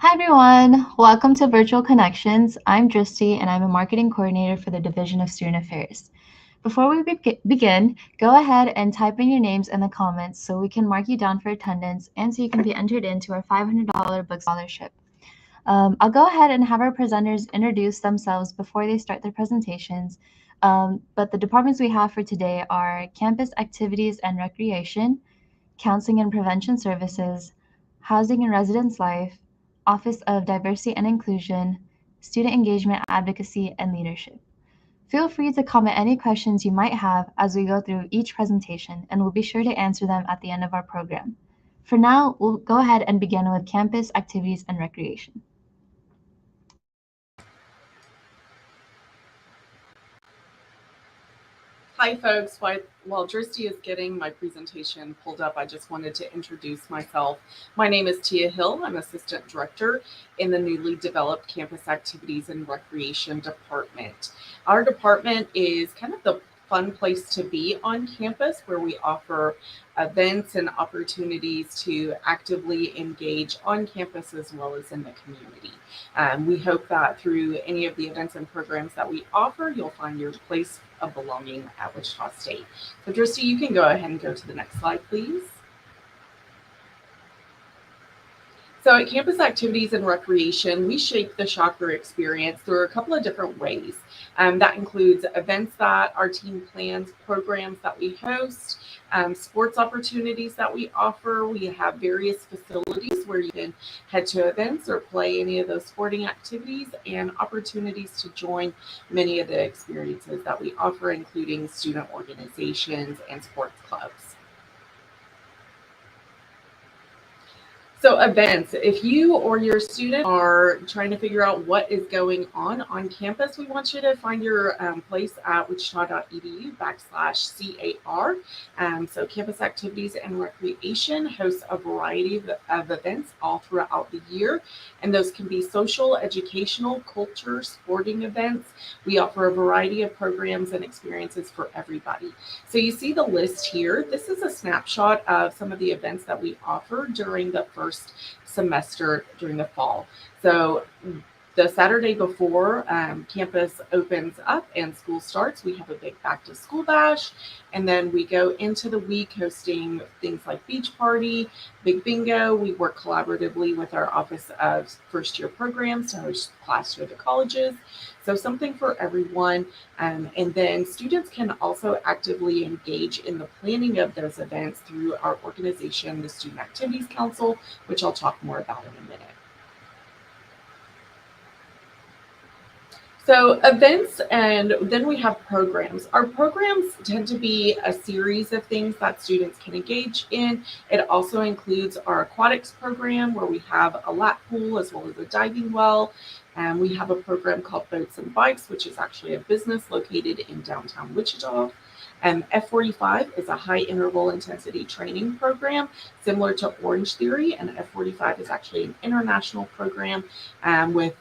Hi everyone, welcome to Virtual Connections. I'm Dristy and I'm a marketing coordinator for the Division of Student Affairs. Before we begin, go ahead and type in your names in the comments so we can mark you down for attendance and so you can be entered into our $500 book scholarship. I'll go ahead and have our presenters introduce themselves before they start their presentations. But the departments we have for today are Campus Activities and Recreation, Counseling and Prevention Services, Housing and Residence Life, Office of Diversity and Inclusion, Student Engagement, Advocacy, and Leadership. Feel free to comment any questions you might have as we go through each presentation, and we'll be sure to answer them at the end of our program. For now, we'll go ahead and begin with Campus Activities and Recreation. Hi folks, while Dristy is getting my presentation pulled up, I just wanted to introduce myself. My name is Tia Hill. I'm Assistant Director in the newly developed Campus Activities and Recreation Department. Our department is kind of the fun place to be on campus where we offer events and opportunities to actively engage on campus as well as in the community. We hope that through any of the events and programs that we offer, you'll find your place of belonging at Wichita State. So Dristy, you can go ahead and go to the next slide, please. So at Campus Activities and Recreation, we shape the Shocker experience through a couple of different ways. That includes events that our team plans, programs that we host, sports opportunities that we offer. We have various facilities where you can head to events or play any of those sporting activities, and opportunities to join many of the experiences that we offer, including student organizations and sports clubs. So events, if you or your student are trying to figure out what is going on campus, we want you to find your place at wichita.edu/CAR. So Campus Activities and Recreation hosts a variety of events all throughout the year. And those can be social, educational, culture, sporting events. We offer a variety of programs and experiences for everybody. So you see the list here. This is a snapshot of some of the events that we offer during the first semester during the fall. So the Saturday before campus opens up and school starts, we have a big back to school bash. And then we go into the week hosting things like beach party, big bingo. We work collaboratively with our Office of First Year Programs to host class to the colleges. So something for everyone. And then students can also actively engage in the planning of those events through our organization, the Student Activities Council, which I'll talk more about in a minute. So events, and then we have programs. Our programs tend to be a series of things that students can engage in. It also includes our aquatics program, where we have a lap pool as well as a diving well. And we have a program called Boats and Bikes, which is actually a business located in downtown Wichita. F45 is a high interval intensity training program similar to Orange Theory, and F45 is actually an international program with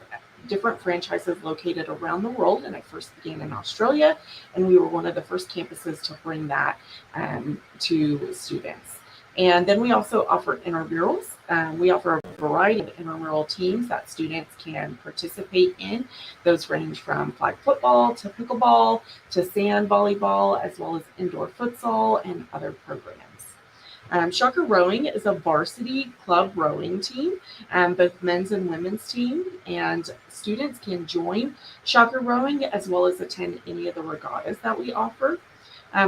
different franchises located around the world. And I first began in Australia, and we were one of the first campuses to bring that to students. And then we also offer intramurals. We offer a variety of intramural teams that students can participate in. Those range from flag football to pickleball to sand volleyball, as well as indoor futsal and other programs. Shocker Rowing is a varsity club rowing team, both men's and women's team, and students can join Shocker Rowing as well as attend any of the regattas that we offer.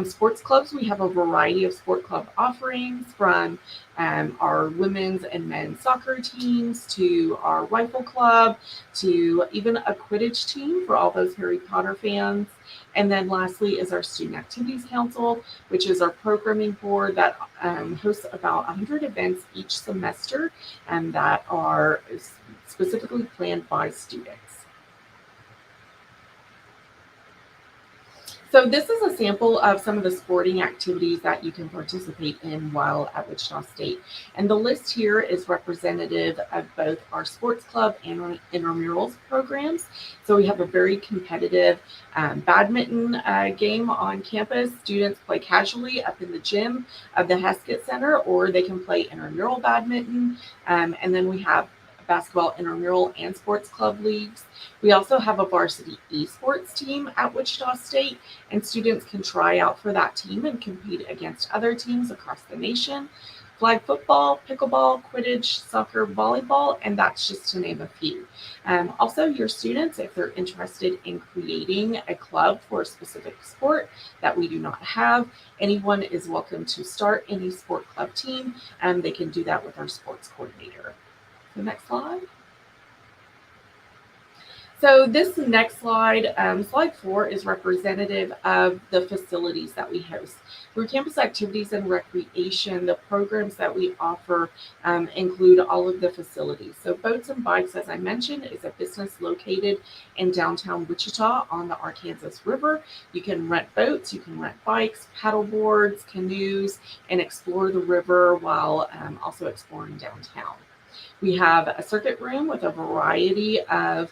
Sports clubs, we have a variety of sport club offerings, from our women's and men's soccer teams to our rifle club to even a Quidditch team for all those Harry Potter fans. And then lastly is our Student Activities Council, which is our programming board that hosts about 100 events each semester and that are specifically planned by students. So this is a sample of some of the sporting activities that you can participate in while at Wichita State. And the list here is representative of both our sports club and intramurals programs. So we have a very competitive badminton game on campus. Students play casually up in the gym of the Heskett Center, or they can play intramural badminton. And then we have basketball intramural and sports club leagues. We also have a varsity esports team at Wichita State, and students can try out for that team and compete against other teams across the nation. Flag football, pickleball, Quidditch, soccer, volleyball, and that's just to name a few. Also, your students, if they're interested in creating a club for a specific sport that we do not have, anyone is welcome to start any sport club team, and they can do that with our sports coordinator. The next slide. So this next slide, slide 4, is representative of the facilities that we host. For campus activities and recreation, the programs that we offer include all of the facilities. So Boats and Bikes, as I mentioned, is a business located in downtown Wichita on the Arkansas River. You can rent boats, you can rent bikes, paddle boards, canoes, and explore the river while also exploring downtown. We have a circuit room with a variety of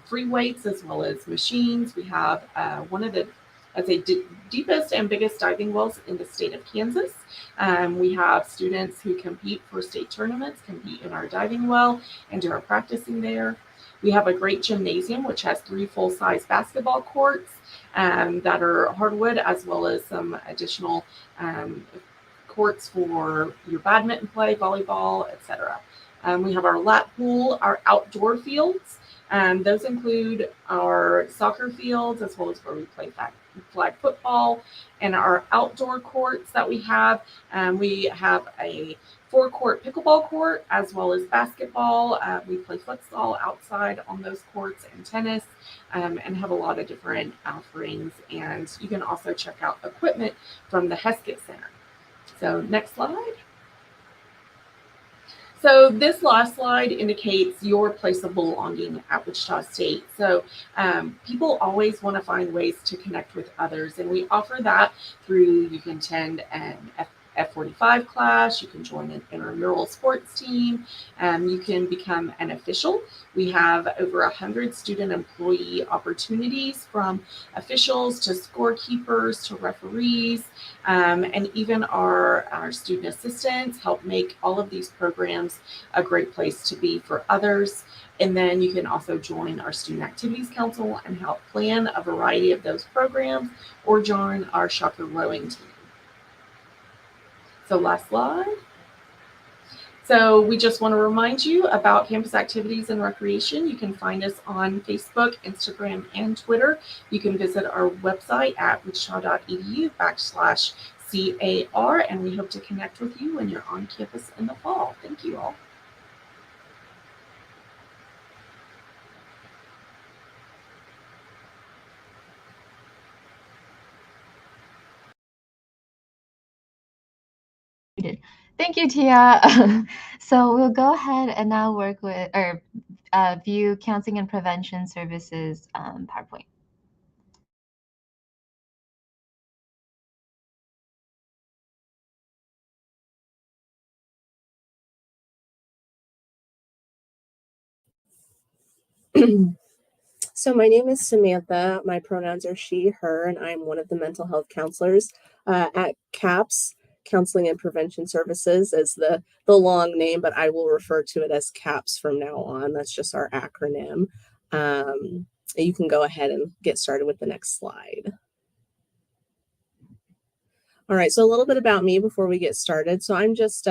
free weights as well as machines. We have one of the, I'd say, deepest and biggest diving wells in the state of Kansas. We have students who compete for state tournaments, compete in our diving well, and do our practicing there. We have a great gymnasium, which has 3 full-size basketball courts that are hardwood, as well as some additional courts for your badminton play, volleyball, etc. We have our lap pool, our outdoor fields. Those include our soccer fields, as well as where we play flag football, and our outdoor courts that we have. We have a 4-court pickleball court, as well as basketball. We play futsal outside on those courts, and tennis, and have a lot of different offerings. And you can also check out equipment from the Heskett Center. So next slide. So this last slide indicates your place of belonging at Wichita State. So people always want to find ways to connect with others, and we offer that through, you can attend an F45 class, you can join an intramural sports team, you can become an official. We have over 100 student employee opportunities, from officials to scorekeepers to referees, and even our student assistants help make all of these programs a great place to be for others. And then you can also join our Student Activities Council and help plan a variety of those programs, or join our Shocker Rowing team. So last slide. So we just want to remind you about campus activities and recreation. You can find us on Facebook, Instagram, and Twitter. You can visit our website at wichita.edu/CAR, and we hope to connect with you when you're on campus in the fall. Thank you all. Thank you, Tia. So we'll go ahead and now work with or view counseling and prevention services PowerPoint. So my name is Samantha. My pronouns are she, her, and I'm one of the mental health counselors at CAPS, Counseling and Prevention Services, is the long name, but I will refer to it as CAPS from now on. That's just our acronym. You can go ahead and get started with the next slide. All right, so a little bit about me before we get started. So I'm just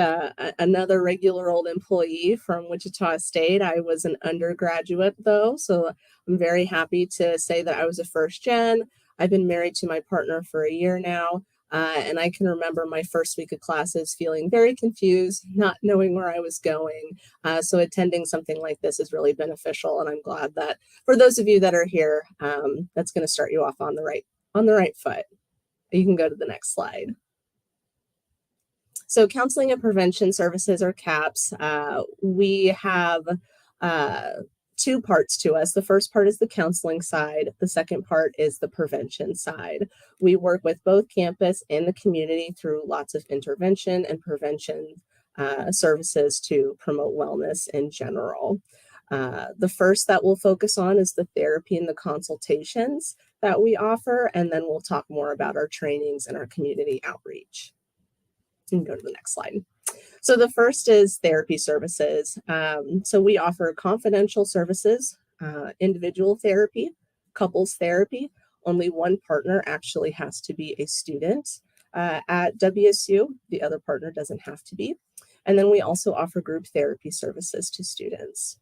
another regular old employee from Wichita State. I was an undergraduate though, so I'm very happy to say that I was a first gen. I've been married to my partner for a year now, and I can remember my first week of classes feeling very confused, not knowing where I was going. So attending something like this is really beneficial, and I'm glad that for those of you that are here, that's going to start you off on the right foot. You can go to the next slide. So Counseling and Prevention Services, or CAPS, we have 2 parts to us. The first part is the counseling side. The second part is the prevention side. We work with both campus and the community through lots of intervention and prevention services to promote wellness in general. The first that we'll focus on is the therapy and the consultations that we offer, and then we'll talk more about our trainings and our community outreach. You can go to the next slide. So the first is therapy services. So we offer confidential services, individual therapy, couples therapy. Only one partner actually has to be a student at WSU. The other partner doesn't have to be. And then we also offer group therapy services to students.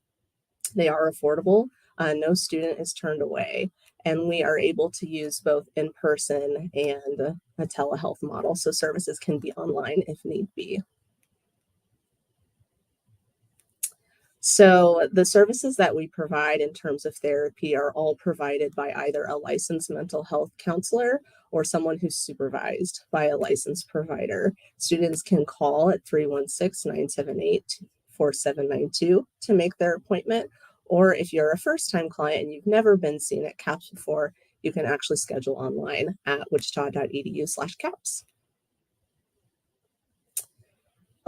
They are affordable. No student is turned away. And we are able to use both in-person and a telehealth model. So services can be online if need be. So the services that we provide in terms of therapy are all provided by either a licensed mental health counselor or someone who's supervised by a licensed provider. Students can call at 316-978-4792 to make their appointment. Or if you're a first-time client and you've never been seen at CAPS before, you can actually schedule online at wichita.edu/CAPS.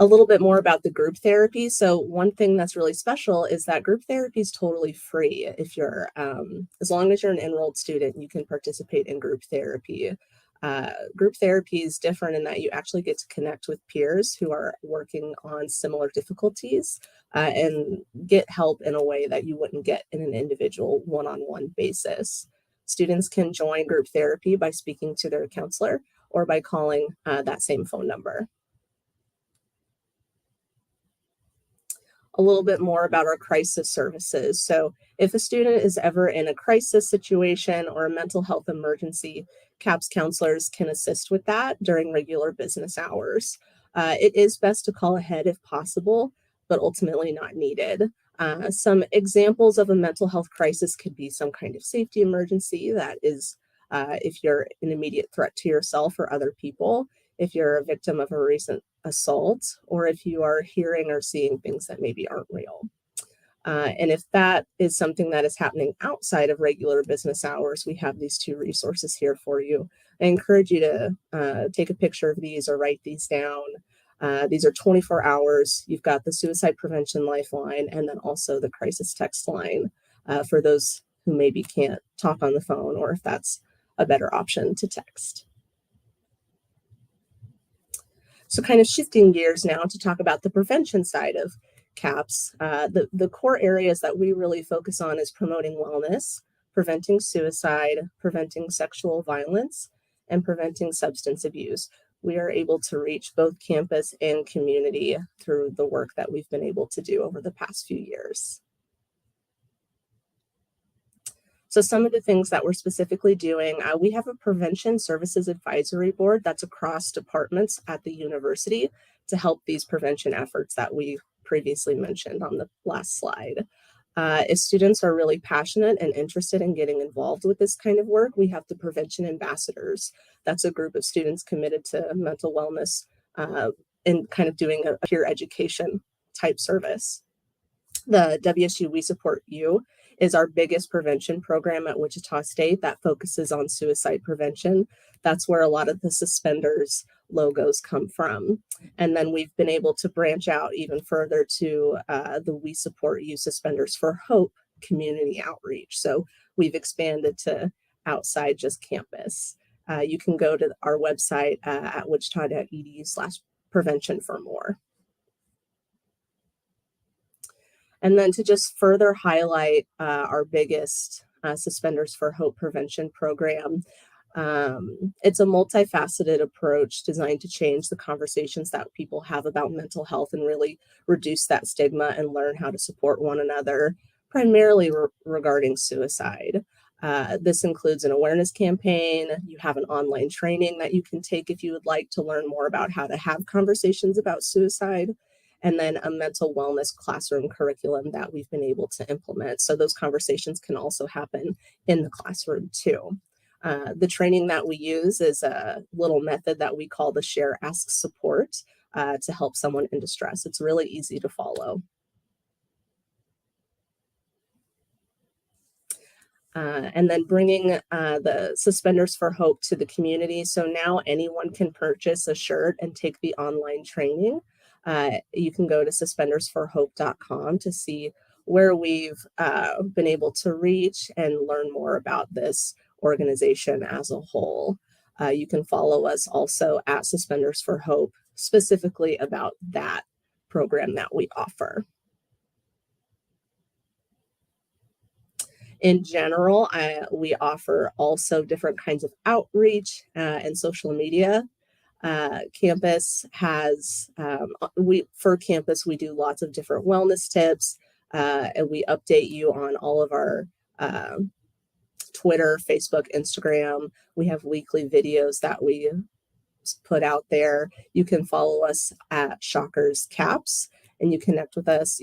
A little bit more about the group therapy. So one thing that's really special is that group therapy is totally free. If you're, as long as you're an enrolled student, you can participate in group therapy. Group therapy is different in that you actually get to connect with peers who are working on similar difficulties and get help in a way that you wouldn't get in an individual one-on-one basis. Students can join group therapy by speaking to their counselor or by calling that same phone number. A little bit more about our crisis services. So if a student is ever in a crisis situation or a mental health emergency, CAPS counselors can assist with that during regular business hours. It is best to call ahead if possible, but ultimately not needed. Some examples of a mental health crisis could be some kind of safety emergency that is if you're an immediate threat to yourself or other people, if you're a victim of a recent assault, or if you are hearing or seeing things that maybe aren't real. And if that is something that is happening outside of regular business hours, we have these two resources here for you. I encourage you to take a picture of these or write these down. These are 24 hours. You've got the Suicide Prevention Lifeline and then also the Crisis Text Line for those who maybe can't talk on the phone or if that's a better option to text. So kind of shifting gears now to talk about the prevention side of CAPS. The core areas that we really focus on is promoting wellness, preventing suicide, preventing sexual violence, and preventing substance abuse. We are able to reach both campus and community through the work that we've been able to do over the past few years. So some of the things that we're specifically doing, we have a prevention services advisory board that's across departments at the university to help these prevention efforts that we previously mentioned on the last slide. If students are really passionate and interested in getting involved with this kind of work, we have the prevention ambassadors. That's a group of students committed to mental wellness and kind of doing a peer education type service. The WSU We Support You is our biggest prevention program at Wichita State that focuses on suicide prevention. That's where a lot of the suspenders logos come from. And then we've been able to branch out even further to the We Support You Suspenders for Hope community outreach. So we've expanded to outside just campus. You can go to our website at wichita.edu/prevention for more. And then to just further highlight our biggest Suspenders for Hope prevention program, it's a multifaceted approach designed to change the conversations that people have about mental health and really reduce that stigma and learn how to support one another, primarily regarding suicide. This includes an awareness campaign. You have an online training that you can take if you would like to learn more about how to have conversations about suicide, and then a mental wellness classroom curriculum that we've been able to implement. So those conversations can also happen in the classroom too. The training that we use is a little method that we call the Share, Ask, Support to help someone in distress. It's really easy to follow. And then bringing the Suspenders for Hope to the community. So now anyone can purchase a shirt and take the online training. You can go to suspendersforhope.com to see where we've been able to reach and learn more about this organization as a whole. You can follow us also at Suspenders for Hope, specifically about that program that we offer. In general, we offer also different kinds of outreach and social media. Campus has, for campus, we do lots of different wellness tips, and we update you on all of our Twitter, Facebook, Instagram. We have weekly videos that we put out there. You can follow us at Shockers Caps, and you can connect with us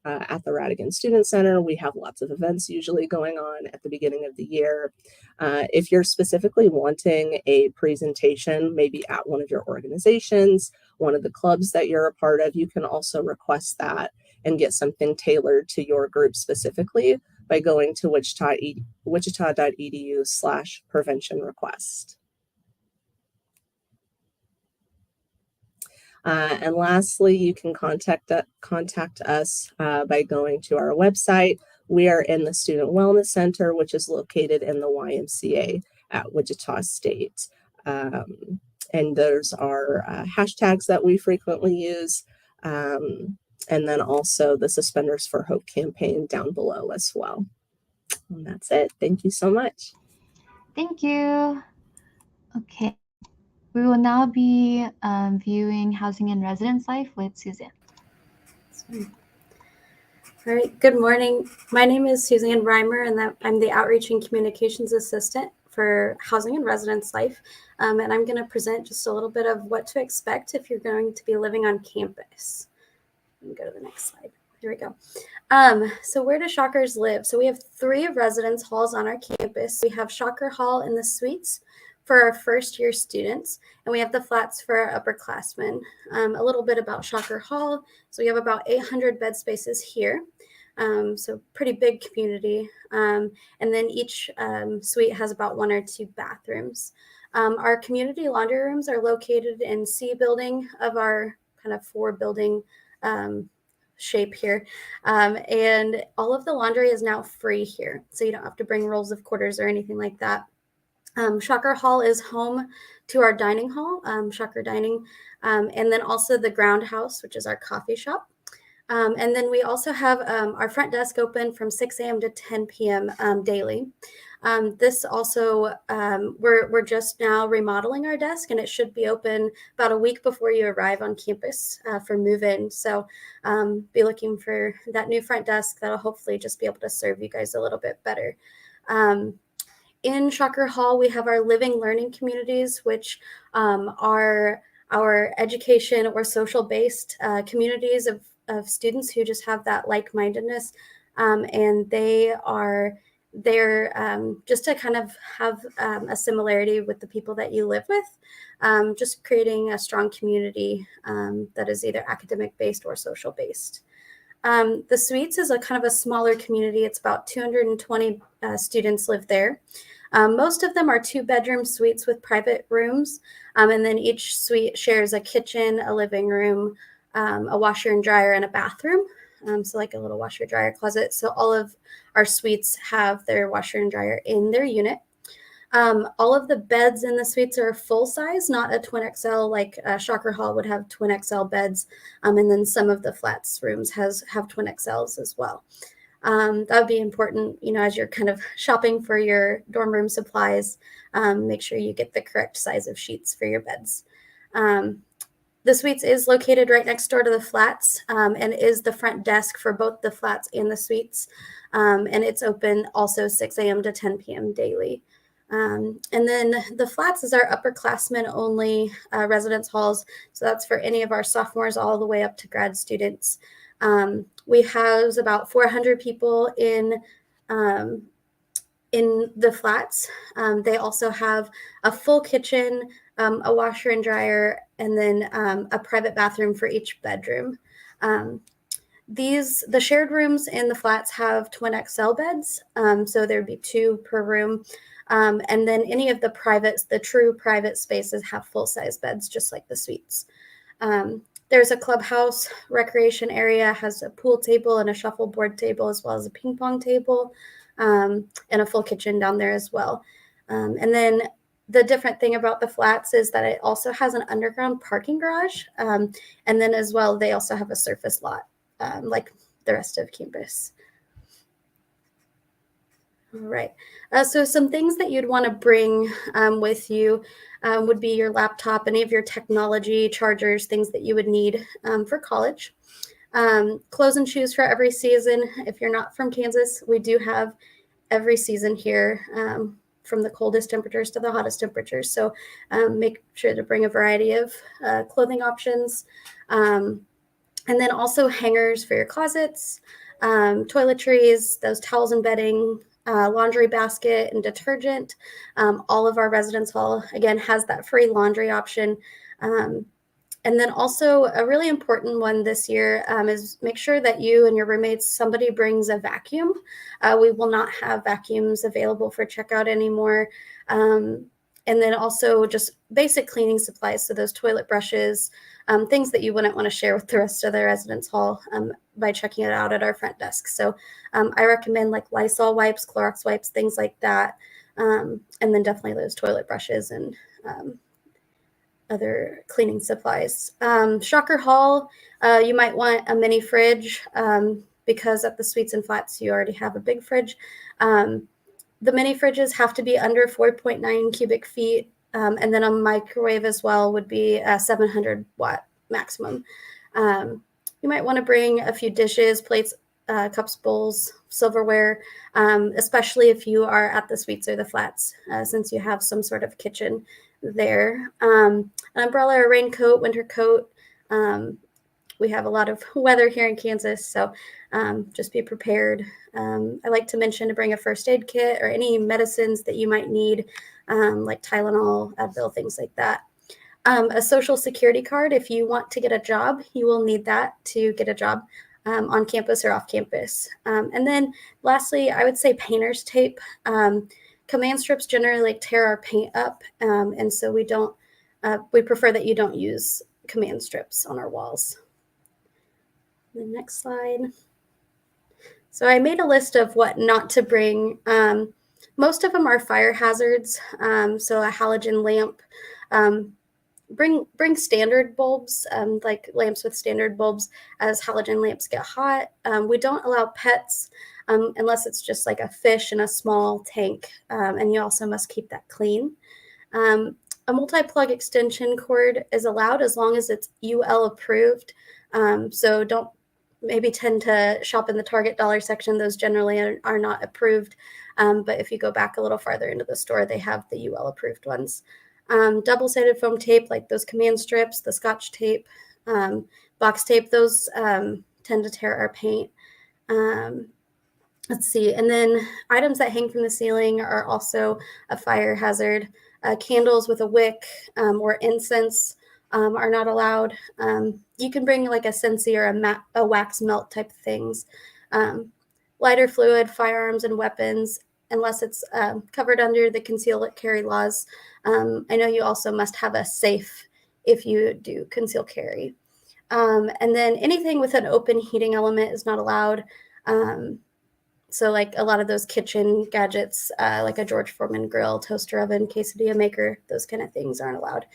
at the Radigan Student Center. We have lots of events usually going on at the beginning of the year. If you're specifically wanting a presentation, maybe at one of your organizations, one of the clubs that you're a part of, you can also request that and get something tailored to your group specifically by going to wichita.edu/prevention request. And lastly, you can contact us by going to our website. We are in the Student Wellness Center, which is located in the YMCA at Wichita State. And those are hashtags that we frequently use. And then also the Suspenders for Hope campaign down below as well. And that's it. Thank you so much. Thank you. Okay. We will now be viewing housing and residence life with Suzanne. All right, good morning. My name is Suzanne Reimer, and I'm the Outreach and Communications Assistant for Housing and Residence Life. And I'm going to present just a little bit of what to expect if you're going to be living on campus. Let me go to the next slide. Here we go. So where do Shockers live? So we have 3 residence halls on our campus. We have Shocker Hall in the suites for our first-year students, and we have the flats for our upperclassmen. A little bit about Shocker Hall. So we have about 800 bed spaces here. So pretty big community. And then each suite has about 1 or 2 bathrooms. Our community laundry rooms are located in C building of our kind of 4-building shape here. And all of the laundry is now free here. So you don't have to bring rolls of quarters or anything like that. Shocker Hall is home to our dining hall, Shocker Dining, and then also the Ground House, which is our coffee shop. And then we also have our front desk open from 6 a.m. to 10 p.m. Daily. This also, we're just now remodeling our desk, and it should be open about a week before you arrive on campus for move-in. So be looking for that new front desk that'll hopefully just be able to serve you guys a little bit better. In Shocker Hall, we have our living learning communities, which are our education or social-based communities of students who just have that like-mindedness, and they're just to kind of have a similarity with the people that you live with, just creating a strong community that is either academic-based or social-based. The suites is a kind of a smaller community. It's about 220 students live there. Most of them are 2-bedroom suites with private rooms, and then each suite shares a kitchen, a living room, a washer and dryer, and a bathroom. So like a little washer dryer closet. So all of our suites have their washer and dryer in their unit. All of the beds in the suites are full size, not a twin XL like Shocker Hall would have twin XL beds. And then some of the flats rooms have twin XLs as well. That would be important, as you're kind of shopping for your dorm room supplies, make sure you get the correct size of sheets for your beds. The suites is located right next door to the flats, and is the front desk for both the flats and the suites. And it's open also 6 a.m. to 10 p.m. daily. And then the flats is our upperclassmen only residence halls. So that's for any of our sophomores all the way up to grad students. We house about 400 people in the flats. They also have a full kitchen, a washer and dryer, and then a private bathroom for each bedroom. The shared rooms in the flats have twin XL beds, so there'd be 2 per room. And then any of the true private spaces have full-size beds, just like the suites. There's a clubhouse recreation area, has a pool table and a shuffleboard table, as well as a ping pong table, and a full kitchen down there as well. And then The different thing about the flats is that it also has an underground parking garage. And then as well, they also have a surface lot like the rest of campus. All right. So some things that you'd want to bring with you would be your laptop, any of your technology, chargers, things that you would need for college. Clothes and shoes for every season. If you're not from Kansas, we do have every season here, from the coldest temperatures to the hottest temperatures. So make sure to bring a variety of clothing options. And then also hangers for your closets, toiletries, those towels and bedding, laundry basket and detergent. All of our residence hall, again, has that free laundry option. And then also a really important one this year is make sure that you and your roommates, somebody brings a vacuum. We will not have vacuums available for checkout anymore. And then also just basic cleaning supplies. So those toilet brushes, things that you wouldn't want to share with the rest of the residence hall by checking it out at our front desk. So I recommend like Lysol wipes, Clorox wipes, things like that. And then definitely those toilet brushes and other cleaning supplies. Shocker Hall, you might want a mini fridge because at the suites and flats, you already have a big fridge. The mini fridges have to be under 4.9 cubic feet. And then a microwave as well would be a 700 watt maximum. You might want to bring a few dishes, plates, cups, bowls, silverware, especially if you are at the suites or the flats, since you have some sort of kitchen there. An umbrella, a raincoat, winter coat. We have a lot of weather here in Kansas, so just be prepared. I like to mention to bring a first aid kit or any medicines that you might need, like Tylenol, Advil, things like that. A social security card. If you want to get a job, you will need that to get a job on campus or off campus. And then lastly, I would say painter's tape. Command strips generally like tear our paint up, and so we prefer that you don't use command strips on our walls. The next slide. So I made a list of what not to bring. Most of them are fire hazards, so a halogen lamp. Bring standard bulbs, like lamps with standard bulbs, as halogen lamps get hot. We don't allow pets unless it's just like a fish in a small tank, and you also must keep that clean. A multi-plug extension cord is allowed as long as it's UL approved. So don't maybe tend to shop in the Target dollar section. Those generally are not approved. But if you go back a little farther into the store, they have the UL approved ones. Double-sided foam tape, like those command strips, the Scotch tape, box tape, those tend to tear our paint. Let's see. And then items that hang from the ceiling are also a fire hazard. Candles with a wick or incense are not allowed. You can bring like a Scentsy or a wax melt type of things. Lighter fluid, firearms, and weapons, unless it's covered under the conceal carry laws. I know you also must have a safe if you do conceal carry. And then anything with an open heating element is not allowed. So like a lot of those kitchen gadgets, like a George Foreman grill, toaster oven, quesadilla maker, those kind of things aren't allowed.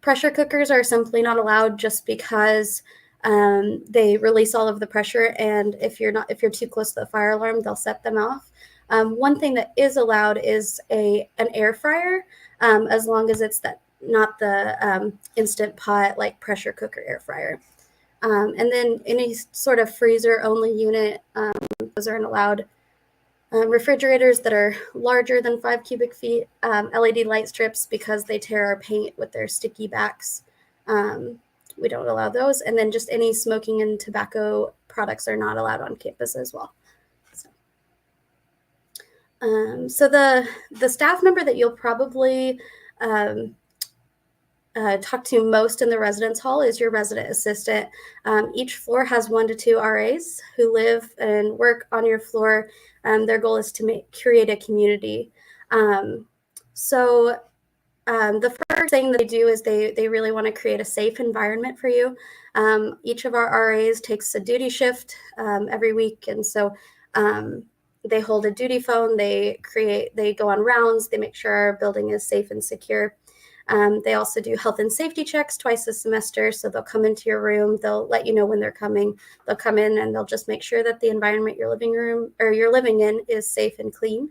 Pressure cookers are simply not allowed just because they release all of the pressure, and if you're too close to the fire alarm, they'll set them off. One thing that is allowed is an air fryer, as long as it's not the Instant Pot like pressure cooker air fryer. And then any sort of freezer only unit, those aren't allowed. Refrigerators that are larger than 5 cubic feet, LED light strips because they tear our paint with their sticky backs. We don't allow those. And then just any smoking and tobacco products are not allowed on campus as well. So the staff member that you'll probably talk to most in the residence hall is your resident assistant. Each floor has 1 to 2 RAs who live and work on your floor. Their goal is to create a community. So the first thing that they do is they really want to create a safe environment for you. Each of our RAs takes a duty shift every week, and so they hold a duty phone, they go on rounds, they make sure our building is safe and secure. They also do health and safety checks twice a semester. So they'll come into your room, they'll let you know when they're coming, they'll come in and they'll just make sure that the environment you're living in is safe and clean.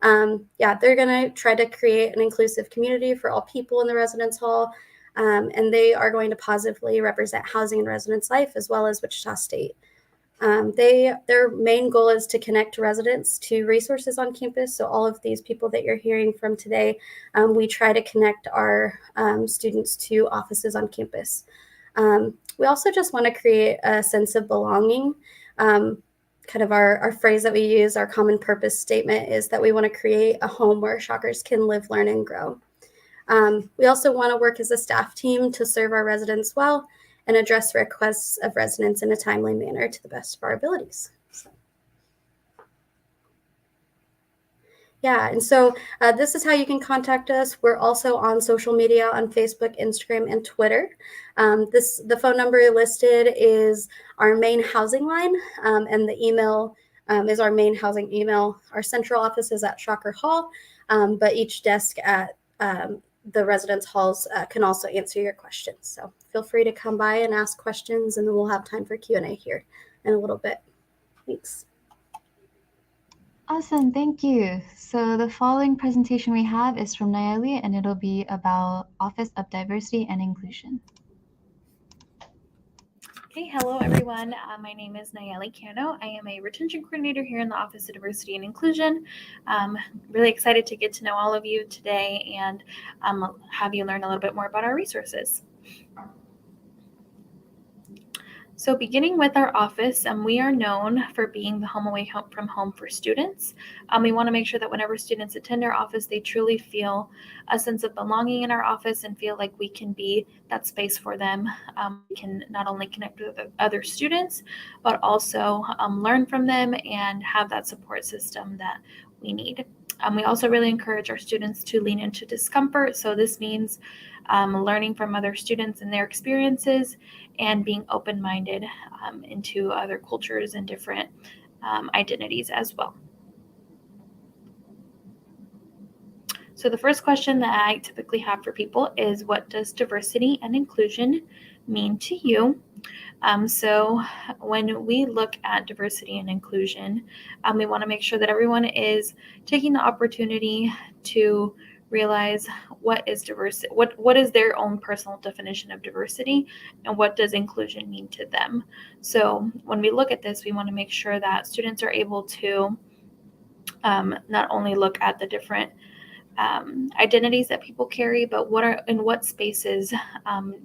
They're going to try to create an inclusive community for all people in the residence hall. And they are going to positively represent housing and residence life as well as Wichita State. Their main goal is to connect residents to resources on campus. So all of these people that you're hearing from today, we try to connect our students to offices on campus. We also just want to create a sense of belonging. Kind of our phrase that we use, our common purpose statement, is that we want to create a home where Shockers can live, learn, and grow. We also want to work as a staff team to serve our residents well and address requests of residents in a timely manner to the best of our abilities. So this is how you can contact us. We're also on social media on Facebook, Instagram, and Twitter. The phone number listed is our main housing line, and the email is our main housing email. Our central office is at Shocker Hall, but each desk at the residence halls can also answer your questions. So feel free to come by and ask questions, and then we'll have time for Q&A here in a little bit. Thanks. Awesome, thank you. So the following presentation we have is from Nayeli, and it'll be about Office of Diversity and Inclusion. Okay, hello everyone. My name is Nayeli Cano. I am a retention coordinator here in the Office of Diversity and Inclusion. Really excited to get to know all of you today and have you learn a little bit more about our resources. So beginning with our office, we are known for being the home away from home for students. We want to make sure that whenever students attend our office, they truly feel a sense of belonging in our office and feel like we can be that space for them. We can not only connect with other students, but also learn from them and have that support system that we need. We also really encourage our students to lean into discomfort. So this means learning from other students and their experiences and being open-minded into other cultures and different identities as well. So the first question that I typically have for people is, what does diversity and inclusion mean to you? So when we look at diversity and inclusion, we want to make sure that everyone is taking the opportunity to realize what is diversity, what is their own personal definition of diversity, and what does inclusion mean to them. So when we look at this, we want to make sure that students are able to not only look at the different identities that people carry, but in what spaces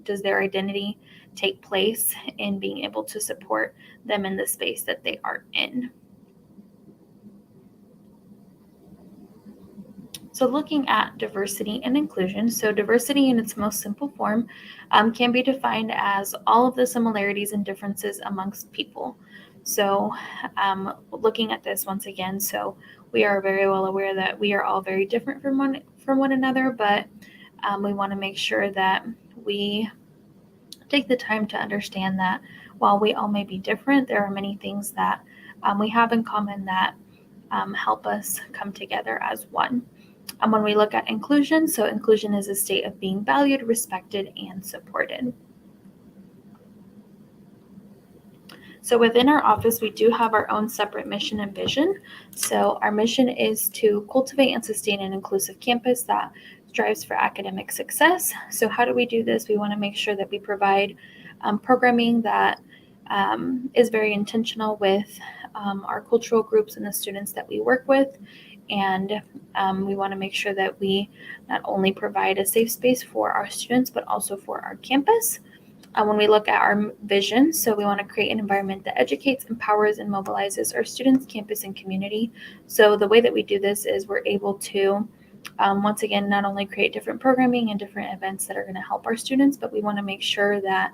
does their identity take place in being able to support them in the space that they are in. So looking at diversity and inclusion, so diversity in its most simple form can be defined as all of the similarities and differences amongst people. So looking at this once again, so we are very well aware that we are all very different from one another, but we want to make sure that we take the time to understand that while we all may be different, there are many things that we have in common that help us come together as one. When we look at inclusion, so inclusion is a state of being valued, respected, and supported. So within our office, we do have our own separate mission and vision. So our mission is to cultivate and sustain an inclusive campus that strives for academic success. So how do we do this? We want to make sure that we provide programming that is very intentional with our cultural groups and the students that we work with. And we want to make sure that we not only provide a safe space for our students, but also for our campus. When we look at our vision, so we want to create an environment that educates, empowers, and mobilizes our students, campus, and community. So the way that we do this is we're able to, once again, not only create different programming and different events that are going to help our students, but we want to make sure that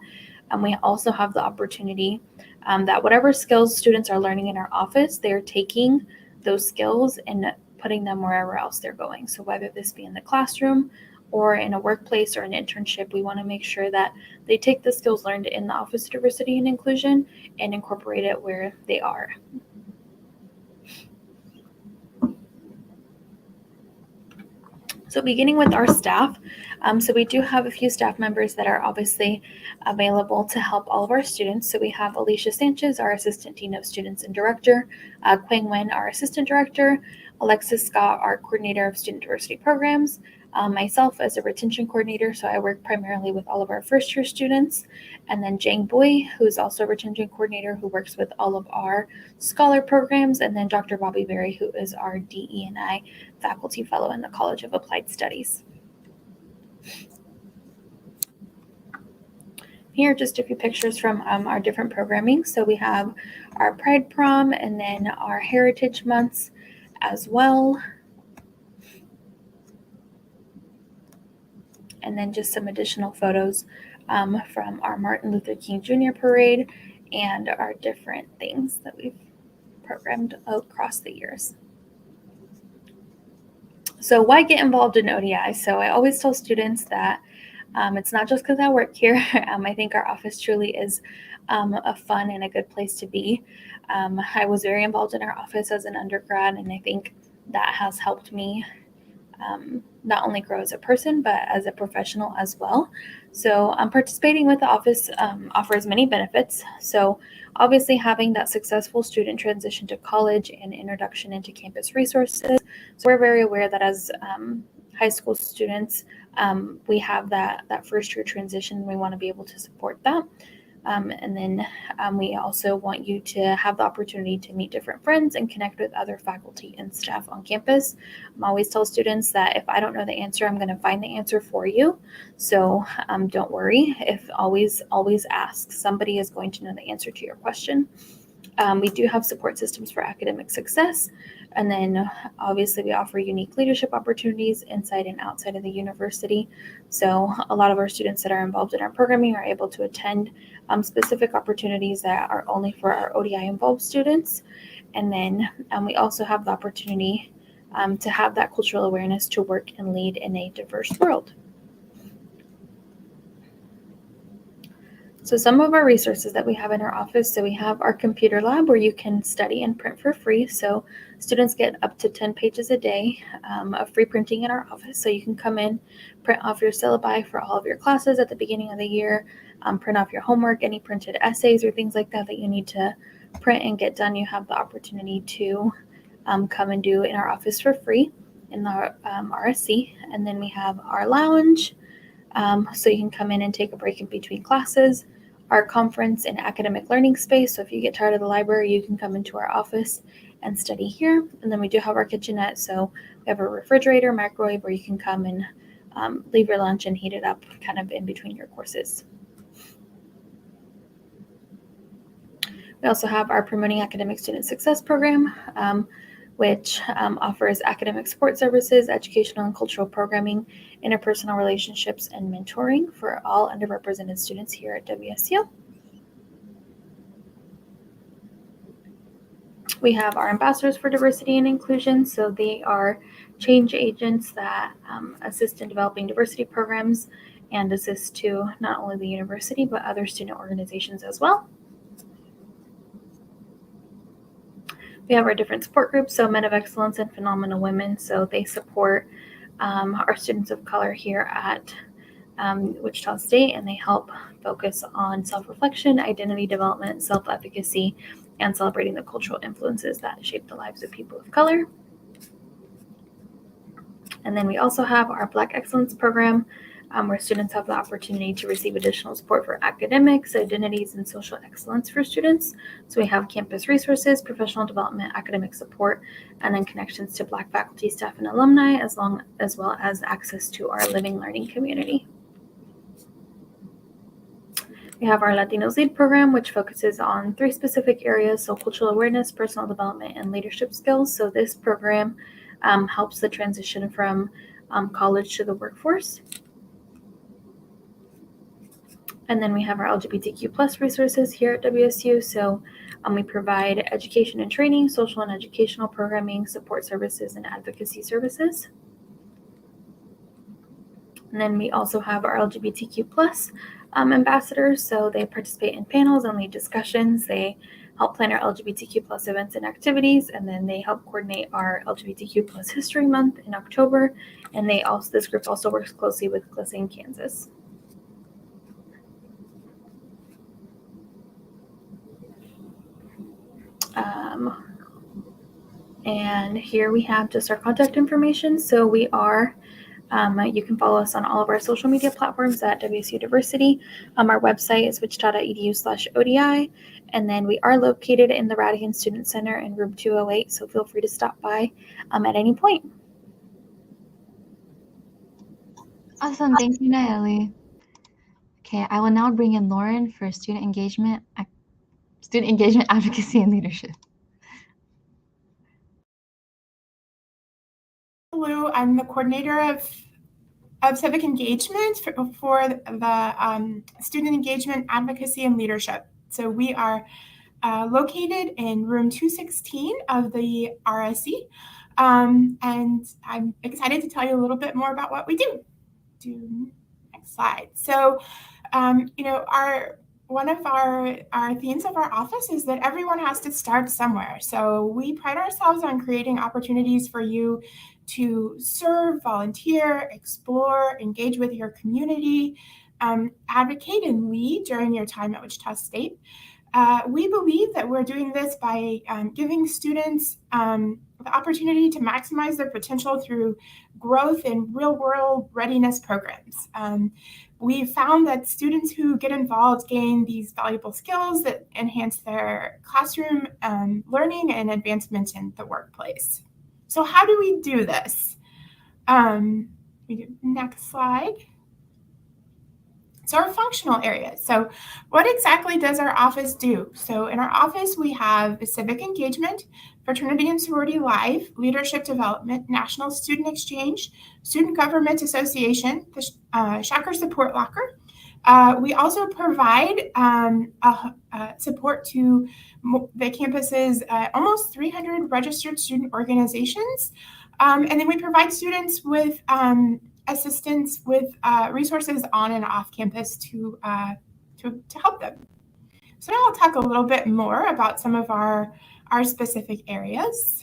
we also have the opportunity that whatever skills students are learning in our office, they're taking those skills and putting them wherever else they're going. So whether this be in the classroom or in a workplace or an internship, we want to make sure that they take the skills learned in the Office of Diversity and Inclusion and incorporate it where they are. So beginning with our staff, so we do have a few staff members that are obviously available to help all of our students. So we have Alicia Sanchez, our Assistant Dean of Students and Director, Quang Nguyen, our Assistant Director, Alexis Scott, our Coordinator of Student Diversity Programs, myself as a Retention Coordinator, so I work primarily with all of our first-year students, and then Jang Bui, who's also a Retention Coordinator who works with all of our Scholar programs, and then Dr. Bobby Berry, who is our DE&I Faculty Fellow in the College of Applied Studies. Here are just a few pictures from our different programming. So we have our Pride Prom and then our Heritage Months as well. And then just some additional photos from our Martin Luther King Jr. Parade and our different things that we've programmed across the years. So why get involved in ODI? So I always tell students that it's not just because I work here. I think our office truly is a fun and a good place to be. I was very involved in our office as an undergrad, and I think that has helped me not only grow as a person, but as a professional as well. So participating with the office offers many benefits. So obviously having that successful student transition to college and introduction into campus resources. So we're very aware that as high school students, we have that first year transition. We want to be able to support that. And then we also want you to have the opportunity to meet different friends and connect with other faculty and staff on campus. I always tell students that if I don't know the answer, I'm going to find the answer for you. So don't worry. If always ask. Somebody is going to know the answer to your question. We do have support systems for academic success. And then obviously we offer unique leadership opportunities inside and outside of the university. So a lot of our students that are involved in our programming are able to attend specific opportunities that are only for our ODI involved students. And then we also have the opportunity to have that cultural awareness to work and lead in a diverse world. So some of our resources that we have in our office, so we have our computer lab where you can study and print for free. So students get up to 10 pages a day of free printing in our office. So you can come in, print off your syllabi for all of your classes at the beginning of the year, print off your homework, any printed essays or things like that that you need to print and get done. You have the opportunity to come and do in our office for free in the RSC. And then we have our lounge. So you can come in and take a break in between classes. Our conference and academic learning space. So if you get tired of the library, you can come into our office and study here. And then we do have our kitchenette. So we have a refrigerator, microwave, where you can come and leave your lunch and heat it up kind of in between your courses. We also have our Promoting Academic Student Success program, which offers academic support services, educational and cultural programming, interpersonal relationships, and mentoring for all underrepresented students here at WSU. We have our ambassadors for diversity and inclusion. So they are change agents that assist in developing diversity programs and assist to not only the university, but other student organizations as well. We have our different support groups, so Men of Excellence and Phenomenal Women. So they support our students of color here at Wichita State, and they help focus on self-reflection, identity development, self-efficacy, and celebrating the cultural influences that shape the lives of people of color. And then we also have our Black Excellence program, where students have the opportunity to receive additional support for academics, identities, and social excellence for students. So we have campus resources, professional development, academic support, and then connections to Black faculty, staff, and alumni, as well as access to our living learning community. We have our Latinos Lead program, which focuses on 3 specific areas, so cultural awareness, personal development, and leadership skills. So this program helps the transition from college to the workforce. And then we have our LGBTQ plus resources here at WSU. So we provide education and training, social and educational programming, support services, and advocacy services. And then we also have our LGBTQ plus ambassadors. So they participate in panels and lead discussions. They help plan our LGBTQ plus events and activities, and then they help coordinate our LGBTQ plus History Month in October. And this group also works closely with Glissing, Kansas. And here we have just our contact information. So we are, you can follow us on all of our social media platforms at WSU University. Our website is wichita.edu/ODI. And then we are located in the Radigan Student Center in room 208. So feel free to stop by at any point. Awesome. Thank you, Nayeli. Okay, I will now bring in Lauren for student engagement, advocacy, and leadership. Hello, I'm the coordinator of civic engagement for the student engagement, advocacy, and leadership. So we are located in room 216 of the RSC, and I'm excited to tell you a little bit more about what we do. Next slide. So, one of our themes of our office is that everyone has to start somewhere. So we pride ourselves on creating opportunities for you to serve, volunteer, explore, engage with your community, advocate and lead during your time at Wichita State. We believe that we're doing this by giving students the opportunity to maximize their potential through growth in real-world readiness programs. We found that students who get involved gain these valuable skills that enhance their classroom learning and advancement in the workplace. So how do we do this? Next slide. So our functional areas. So what exactly does our office do? So in our office, we have civic engagement, fraternity and sorority life, leadership development, national student exchange, student government association, the Shacker Support Locker. We also provide support to the campus's almost 300 registered student organizations. And then we provide students with assistance with resources on and off campus to help them. So now I'll talk a little bit more about some of our specific areas.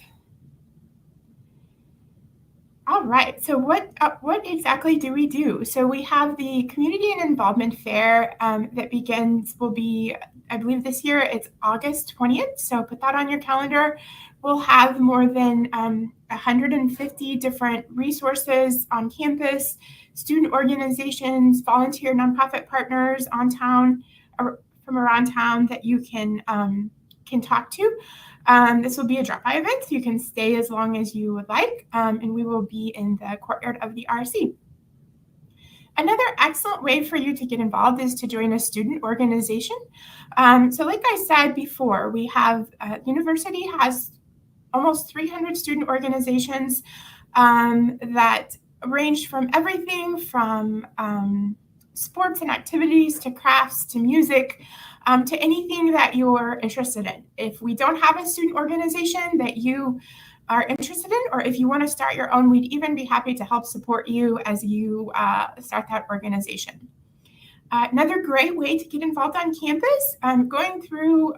All right, so what exactly do we do? So we have the Community and Involvement Fair that will be, I believe this year, it's August 20th. So put that on your calendar. We'll have more than 150 different resources on campus, student organizations, volunteer nonprofit partners from around town that you can talk to. This will be a drop-by event. You can stay as long as you would like, and we will be in the courtyard of the RC. Another excellent way for you to get involved is to join a student organization. So like I said before, we have, university has almost 300 student organizations that range from everything from sports and activities to crafts to music to anything that you're interested in. If we don't have a student organization that you are interested in, or if you want to start your own, we'd even be happy to help support you as you start that organization. Another great way to get involved on campus, going through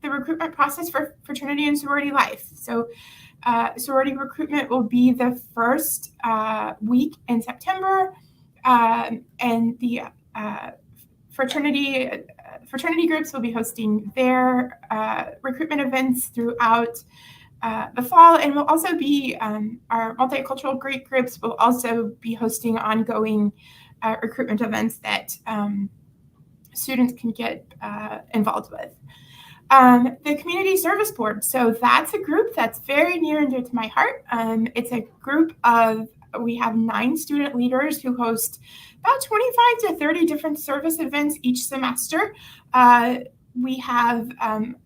the recruitment process for fraternity and sorority life. So sorority recruitment will be the first week in September, and the fraternity groups will be hosting their recruitment events throughout the fall, and we'll also be, our multicultural Greek groups will also be hosting ongoing recruitment events that students can get involved with. The Community Service Board. So that's a group that's very near and dear to my heart. It's a group of, we have 9 student leaders who host about 25 to 30 different service events each semester. We have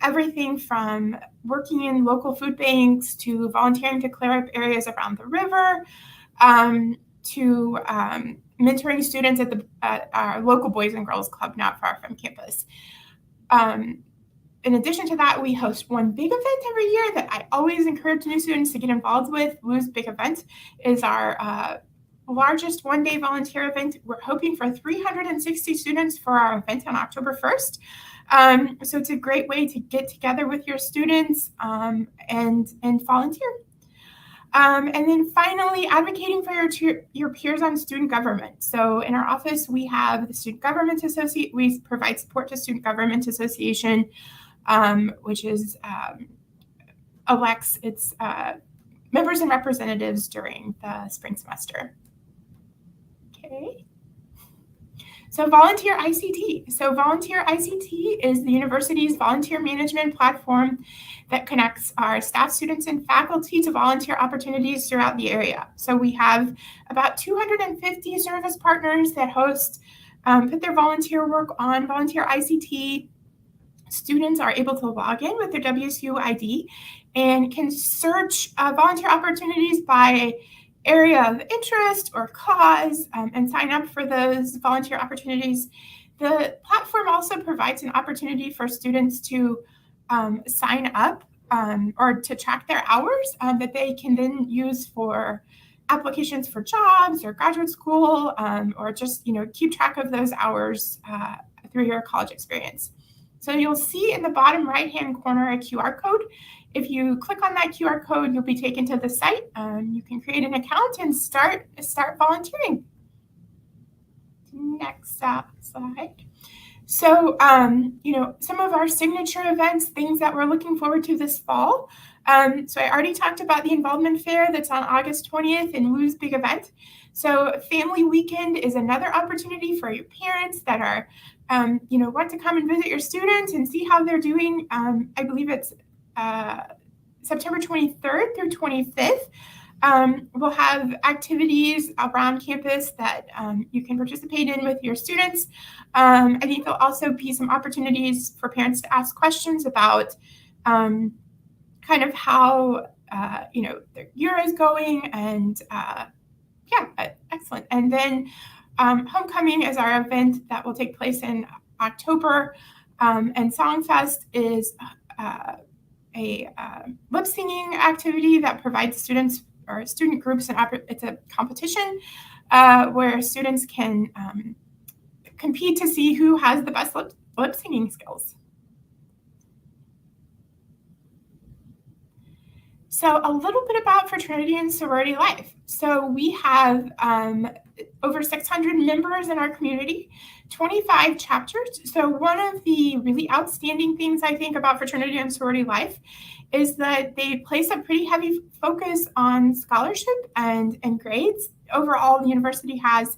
everything from working in local food banks to volunteering to clear up areas around the river, to mentoring students at our local Boys and Girls Club not far from campus. In addition to that, we host one big event every year that I always encourage new students to get involved with. Lou's big event is our largest one-day volunteer event. We're hoping for 360 students for our event on October 1st. So it's a great way to get together with your students and volunteer. And then finally, advocating for your peers on student government. So in our office, we have the Student Government Association. We provide support to Student Government Association, which is elects its members and representatives during the spring semester. Okay. So Volunteer ICT. So Volunteer ICT is the university's volunteer management platform that connects our staff, students, and faculty to volunteer opportunities throughout the area. So we have about 250 service partners that host, put their volunteer work on Volunteer ICT. Students are able to log in with their WSU ID and can search volunteer opportunities by area of interest or cause and sign up for those volunteer opportunities. The platform also provides an opportunity for students to sign up or to track their hours that they can then use for applications for jobs or graduate school, or just keep track of those hours through your college experience. So you'll see in the bottom right-hand corner a QR code. If you click on that QR code, you'll be taken to the site. You can create an account and start volunteering. Next slide. So, some of our signature events, things that we're looking forward to this fall. So I already talked about the Involvement Fair that's on August 20th and WU's big event. So Family Weekend is another opportunity for your parents that are, want to come and visit your students and see how they're doing. I believe it's September 23rd through 25th. We'll have activities around campus that you can participate in with your students. I think there'll also be some opportunities for parents to ask questions about kind of how their year is going, and excellent. And then Homecoming is our event that will take place in October, and Songfest is a lip singing activity that provides students or student groups it's a competition where students can compete to see who has the best lip singing skills. So a little bit about fraternity and sorority life. So we have over 600 members in our community, 25 chapters. So one of the really outstanding things I think about fraternity and sorority life is that they place a pretty heavy focus on scholarship and grades. Overall, the university has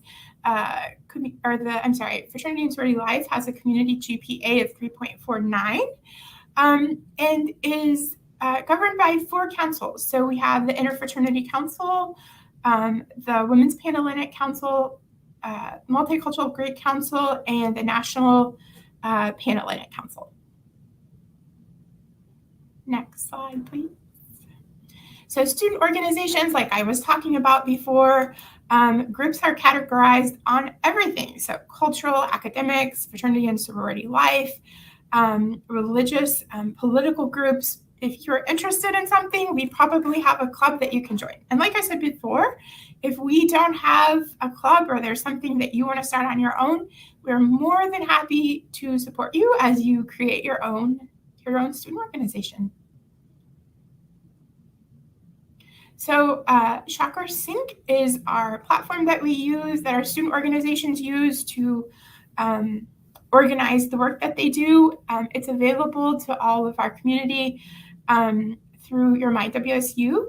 fraternity and sorority life has a community GPA of 3.49 and is governed by 4 councils. So we have the Interfraternity Council, the Women's Panhellenic Council, Multicultural Greek Council, and the National Panhellenic Council. Next slide, please. So student organizations, like I was talking about before, groups are categorized on everything. So cultural, academics, fraternity and sorority life, religious, political groups. If you're interested in something, we probably have a club that you can join. And like I said before, if we don't have a club or there's something that you want to start on your own, we're more than happy to support you as you create your own student organization. So Chakra Sync is our platform that we use, that our student organizations use to organize the work that they do. It's available to all of our community through your My WSU.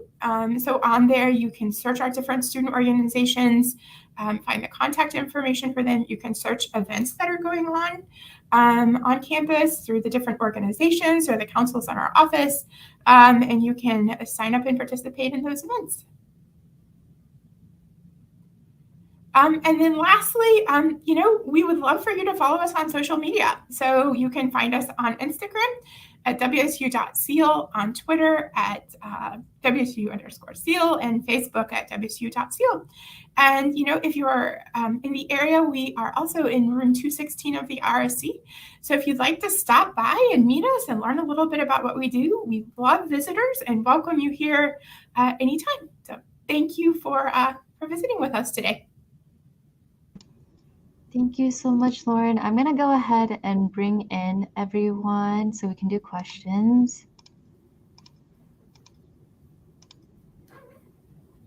So on there, you can search our different student organizations, find the contact information for them. You can search events that are going on campus through the different organizations or the councils in our office, and you can sign up and participate in those events. And then lastly, we would love for you to follow us on social media. So you can find us on Instagram at wsu.seal, on Twitter at WSU_seal, and Facebook at WSU.seal. And, if you're in the area, we are also in room 216 of the RSC. So if you'd like to stop by and meet us and learn a little bit about what we do, we love visitors and welcome you here anytime. So thank you for visiting with us today. Thank you so much, Lauren. I'm going to go ahead and bring in everyone so we can do questions.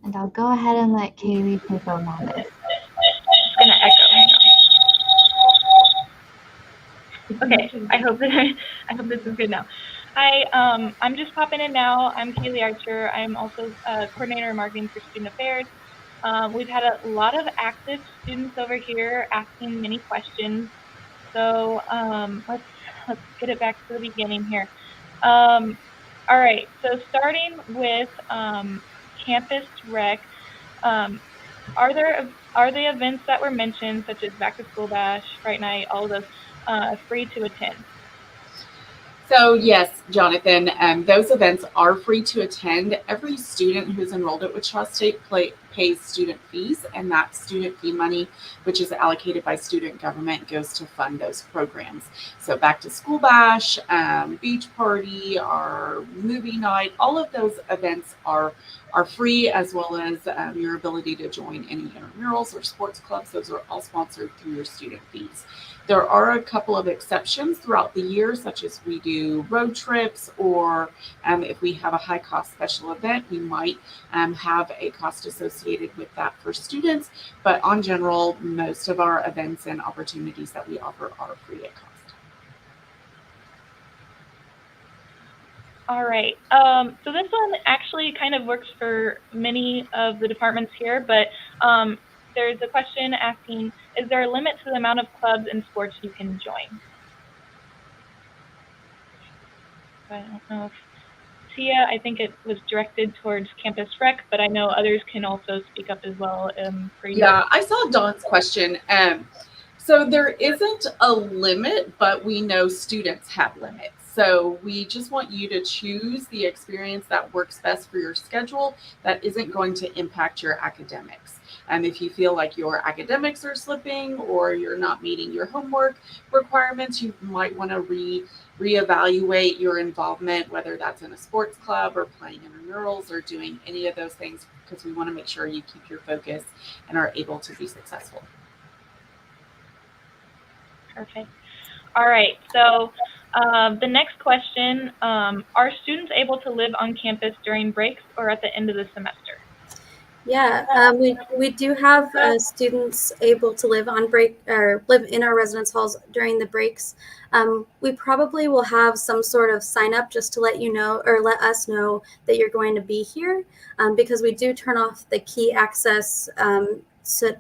And I'll go ahead and let Kaylee take a moment. It's going to echo. Okay, I hope this is good now. Hi, I'm just popping in now. I'm Kaylee Archer. I'm also coordinator of marketing for student affairs. We've had a lot of active students over here asking many questions. So let's get it back to the beginning here. All right, so starting with campus rec, are the events that were mentioned, such as back to school bash, Fright Night, all of those, free to attend? So yes, Jonathan, those events are free to attend. Every student who's enrolled at Wichita State pays student fees, and that student fee money, which is allocated by student government, goes to fund those programs. So back to school bash, beach party, our movie night, all of those events are free, as well as your ability to join any intramurals or sports clubs. Those are all sponsored through your student fees. There are a couple of exceptions throughout the year, such as we do road trips, or if we have a high cost special event, we might have a cost associated with that for students. But on general, most of our events and opportunities that we offer are free at cost. All right. So this one actually kind of works for many of the departments here, but there's a question asking, is there a limit to the amount of clubs and sports you can join? I don't know if Tia, I think it was directed towards campus rec, but I know others can also speak up as well. Yeah, I saw Dawn's question. So there isn't a limit, but we know students have limits. So we just want you to choose the experience that works best for your schedule that isn't going to impact your academics. If you feel like your academics are slipping or you're not meeting your homework requirements, you might want to reevaluate your involvement, whether that's in a sports club or playing intramurals or doing any of those things, because we want to make sure you keep your focus and are able to be successful. Perfect. All right. So the next question, are students able to live on campus during breaks or at the end of the semester? Yeah, we do have students able to live on break or live in our residence halls during the breaks. We probably will have some sort of sign up just to let you know or let us know that you're going to be here, because we do turn off the key access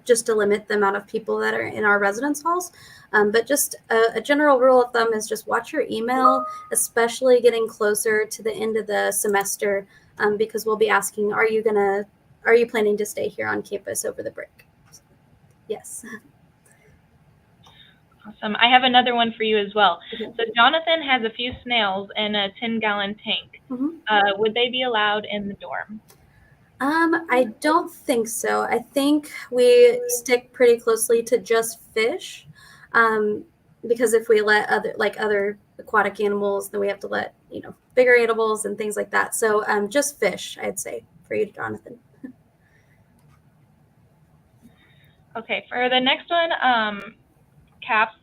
just to limit the amount of people that are in our residence halls. But just a general rule of thumb is just watch your email, especially getting closer to the end of the semester, because we'll be asking, are you planning to stay here on campus over the break? Yes. Awesome. I have another one for you as well. Okay. So Jonathan has a few snails in a 10-gallon tank. Mm-hmm. Would they be allowed in the dorm? I don't think so. I think we stick pretty closely to just fish, because if we let other aquatic animals, then we have to let bigger animals and things like that. So just fish, I'd say, for you, Jonathan. Okay, for the next one, Caps,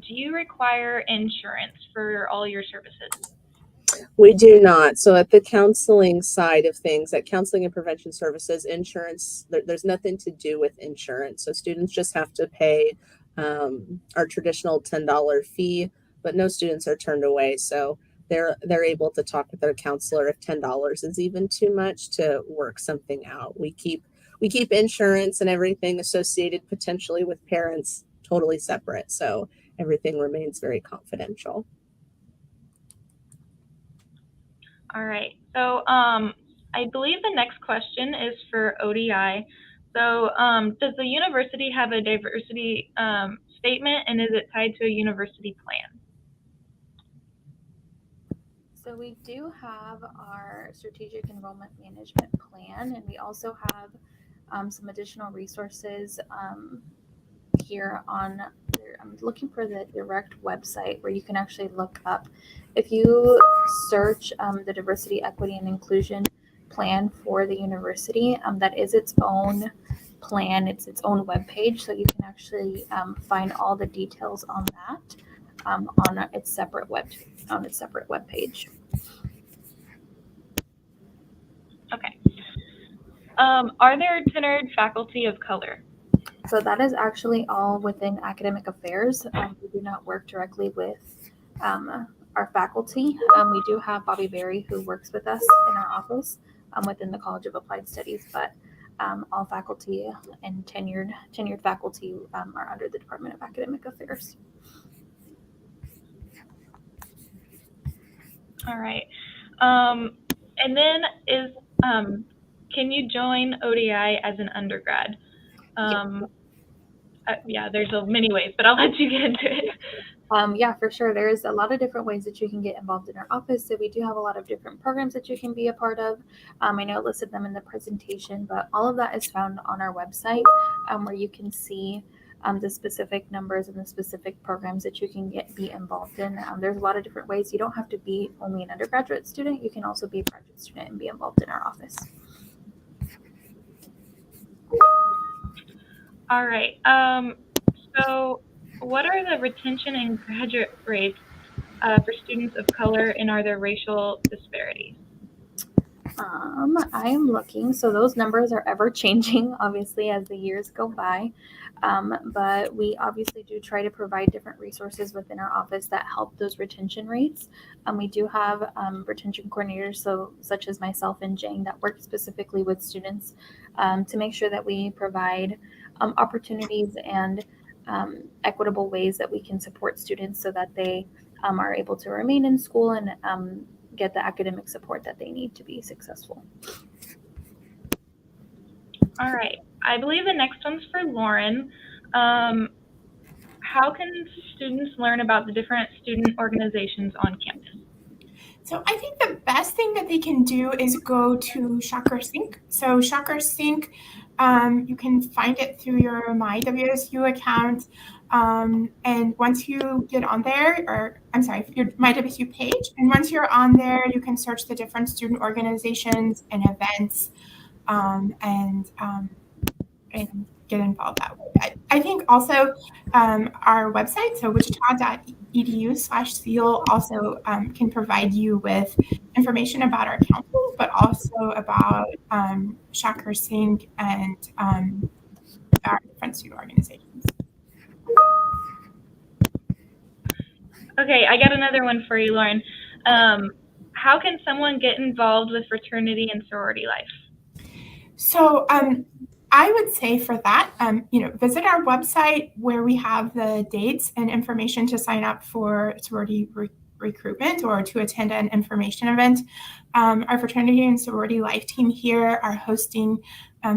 do you require insurance for all your services? We do not. So at the counseling side of things, at Counseling and Prevention Services, insurance, there's nothing to do with insurance. So students just have to pay our traditional $10 fee, but no students are turned away. So they're able to talk with their counselor if $10 is even too much to work something out. We keep insurance and everything associated potentially with parents totally separate. So everything remains very confidential. All right. So I believe the next question is for ODI. So does the university have a diversity statement, and is it tied to a university plan? So we do have our strategic enrollment management plan, and we also have some additional resources here on, I'm looking for the direct website where you can actually look up. If you search the diversity, equity, and inclusion plan for the university that is its own plan. It's its own webpage, so you can actually find all the details on that on its separate webpage. Okay. Are there tenured faculty of color? So that is actually all within academic affairs. We do not work directly with our faculty. We do have Bobby Berry, who works with us in our office within the College of Applied Studies, but all faculty and tenured faculty are under the Department of Academic Affairs. All right. And then can you join ODI as an undergrad? Yeah, there's many ways, but I'll let you get into it. Yeah, for sure. There's a lot of different ways that you can get involved in our office. So we do have a lot of different programs that you can be a part of. I know I listed them in the presentation, but all of that is found on our website where you can see the specific numbers and the specific programs that you can be involved in. There's a lot of different ways. You don't have to be only an undergraduate student. You can also be a graduate student and be involved in our office. All right. So what are the retention and graduate rates for students of and are there racial disparities? I am looking. So those numbers are ever changing, obviously, as the years go by. But we obviously do try to provide different resources within our office that help those retention rates. We do have retention coordinators, so such as myself and Jane, that work specifically with students to make sure that we provide opportunities and equitable ways that we can support students so that they are able to remain in school and get the academic support that they need to be successful. All right. I believe the next one's for Lauren. How can students learn about the different student organizations on campus? So I think the best thing that they can do is go to Shocker Sync. So Shocker Sync, you can find it through your My WSU account. And once you get on there, your My WSU page, and once you're on there, you can search the different student organizations and events and get involved that way. I think also our website, so wichita.edu/seal, also can provide you with information about our council, but also about Shocker Sync and our different student organizations. Okay, I got another one for you, Lauren. How can someone get involved with fraternity and sorority life? So I would say for that, visit our website where we have the dates and information to sign up for sorority recruitment or to attend an information event. Our fraternity and sorority life team here are hosting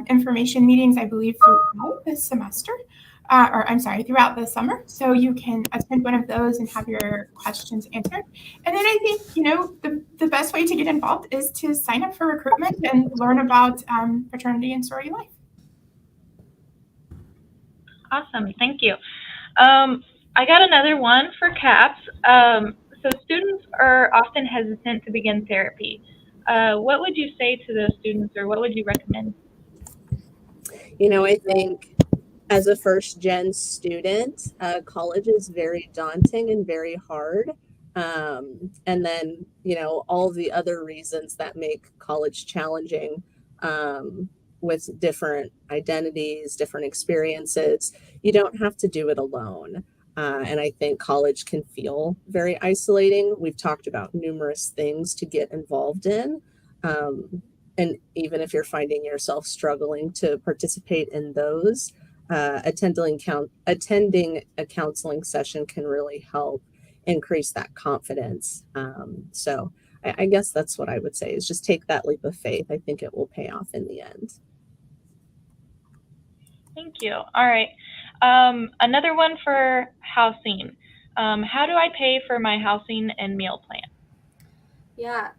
information meetings, I believe, throughout the semester. Throughout the summer. So you can attend one of those and have your questions answered. And then I think, the best way to get involved is to sign up for recruitment and learn about fraternity and sorority life. Awesome, thank you. I got another one for CAPS. So students are often hesitant to begin therapy. What would you say to those students, or what would you recommend? I think as a first-gen student, college is very daunting and very hard. And then, all the other reasons that make college challenging with different identities, different experiences. You don't have to do it alone. And I think college can feel very isolating. We've talked about numerous things to get involved in. And even if you're finding yourself struggling to participate in those, attending a counseling session can really help increase that confidence. So I guess that's what I would say, is just take that leap of faith. I think it will pay off in the end. Thank you. All right. Another one for housing. How do I pay for my housing and meal plan? Yeah,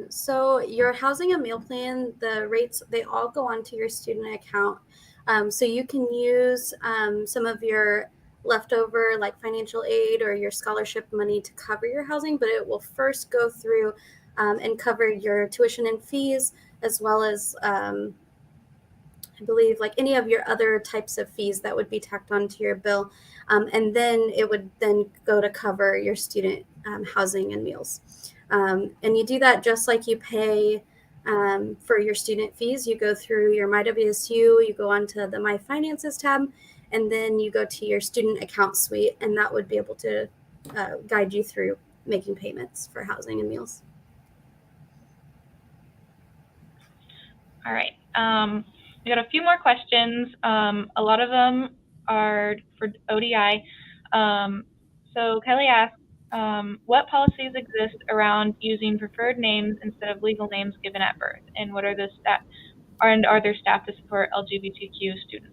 so your housing and meal plan, the rates, they all go onto your student account. So you can use some of your leftover financial aid or your scholarship money to cover your housing, but it will first go through and cover your tuition and fees, as well as I believe like any of your other types of fees that would be tacked onto your bill. And then it would then go to cover your student housing and meals. And you do that just like you pay for your student fees. You go through your MyWSU, you go onto the My Finances tab, and then you go to your student account suite, and that would be able to guide you through making payments for housing and meals. All right. We got a few more questions. A lot of them are for ODI. So Kelly asked, what policies exist around using preferred names instead of legal names given at birth, and what are the staff, and are there staff to support LGBTQ students?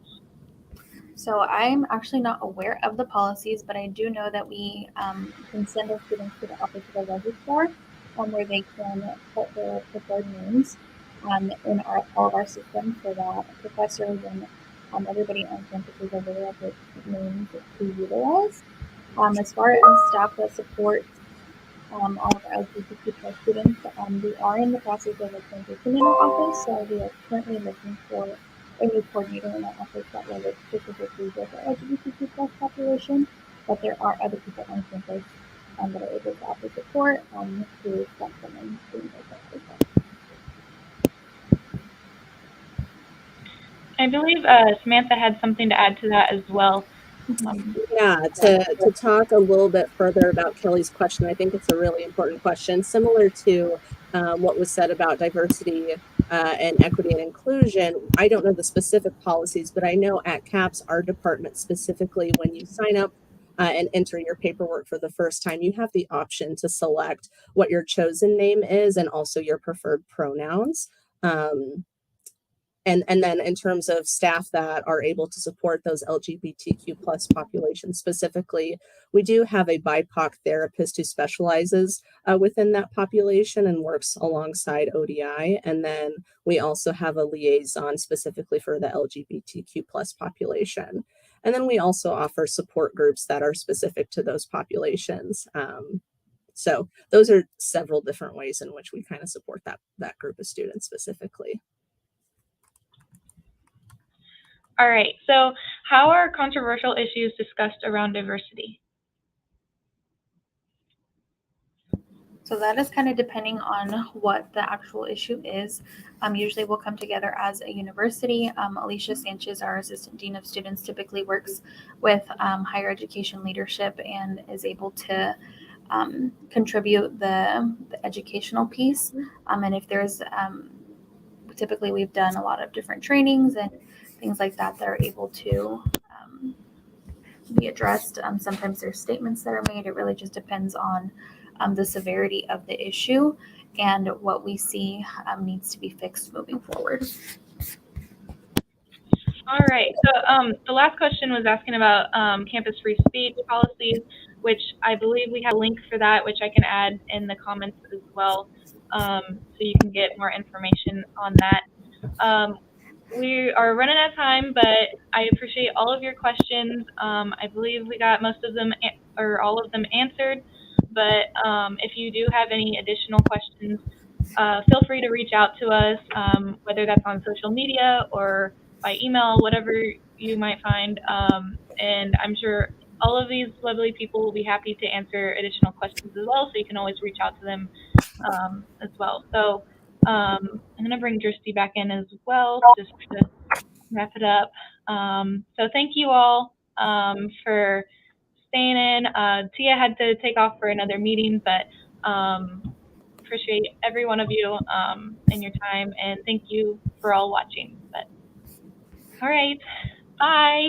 So I'm actually not aware of the policies, but I do know that we can send our students to the Office of the Registrar, where they can put their preferred names in all of our systems, so that professors and everybody on campus is aware of which names to utilize. As far as staff that support all of our LGBTQ plus students, we are in the process of a transition in our office, so we are currently looking for a new coordinator in our office that will work specifically with the LGBTQ plus population, but there are other people on campus that are able to offer support to step them in doing those as well. I believe Samantha had something to add to that as well. Yeah, to talk a little bit further about Kelly's question, I think it's a really important question, similar to what was said about diversity and equity and inclusion. I don't know the specific policies, but I know at CAPS, our department specifically, when you sign up and enter your paperwork for the first time, you have the option to select what your chosen name is and also your preferred pronouns. And then in terms of staff that are able to support those LGBTQ plus populations specifically, we do have a BIPOC therapist who specializes within that population and works alongside ODI. And then we also have a liaison specifically for the LGBTQ plus population. And then we also offer support groups that are specific to those populations. So those are several different ways in which we kind of support that group of students specifically. All right, so how are controversial issues discussed around diversity? So that is kind of depending on what the actual issue is. Usually we'll come together as a university. Alicia Sanchez, our assistant dean of students, typically works with higher education leadership and is able to contribute the educational piece. And if there's, typically we've done a lot of different trainings and things like that that are able to be addressed. Sometimes there's statements that are made. It really just depends on the severity of the issue and what we see needs to be fixed moving forward. All right, so the last question was asking about campus free speech policies, which I believe we have a link for that, which I can add in the comments as well, so you can get more information on that. We are running out of time, but I appreciate all of your questions. I believe we got most of them or all of them answered, but if you do have any additional questions, feel free to reach out to us, whether that's on social media or by email, whatever you might find. And I'm sure all of these lovely people will be happy to answer additional questions as well, so you can always reach out to them as well. So I'm going to bring Dristy back in as well, just to wrap it up. So thank you all for staying in. Tia had to take off for another meeting, but appreciate every one of you and your time, and thank you for all watching. But all right, bye.